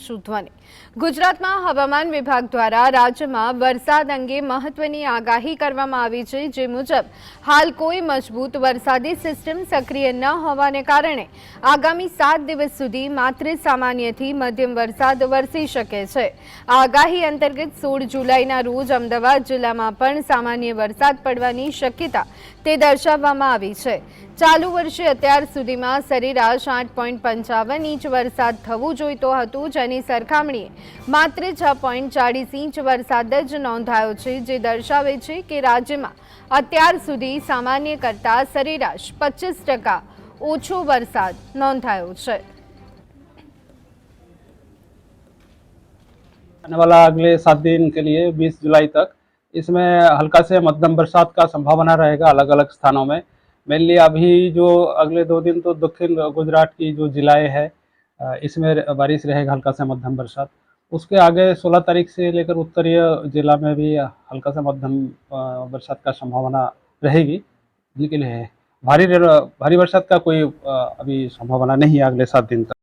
છું ધ્વનિ। ગુજરાતમાં હવામાન વિભાગ દ્વારા રાજ્યમાં વરસાદ અંગે મહત્વની આગાહી કરવામાં આવી છે, જે મુજબ હાલ કોઈ મજબૂત વરસાદી સિસ્ટમ સક્રિય ન હોવાને કારણે આગામી 7 દિવસ સુધી માત્ર સામાન્યથી મધ્યમ વરસાદ વરસી શકે છે। આ આગાહી અંતર્ગત 16 જુલાઈના રોજ અમદાવાદ જિલ્લામાં પણ સામાન્ય વરસાદ પડવાની શક્યતા તે દર્શાવવામાં આવી છે। ચાલુ વર્ષે અત્યાર સુધીમાં સરેરાશ 8.55 ઇંચ વરસાદ થવું જોઈતો હતો, જેની સરખામણીએ માત્ર 6.40 ઇંચ વરસાદ જ નોંધાયો છે, જે દર્શાવે છે કે રાજ્યમાં અત્યાર સુધી સામાન્ય કરતાં સરેરાશ 25% ઓછો વરસાદ નોંધાયો છે। आने वाला अगले 7 दिन के लिए 20 जुलाई तक इसमें हल्का से मध्यम बरसात का संभावना रहेगा अलग अलग स्थानों में। मेनली अभी जो अगले 2 दिन तो दक्षिण गुजरात की जो जिलाएं हैं इसमें बारिश रहेगा, हल्का से मध्यम बरसात। उसके आगे 16 तारीख से लेकर उत्तरीय जिला में भी हल्का से मध्यम बरसात का संभावना रहेगी, लेकिन भारी बरसात का कोई अभी संभावना नहीं है अगले 7 दिन तक।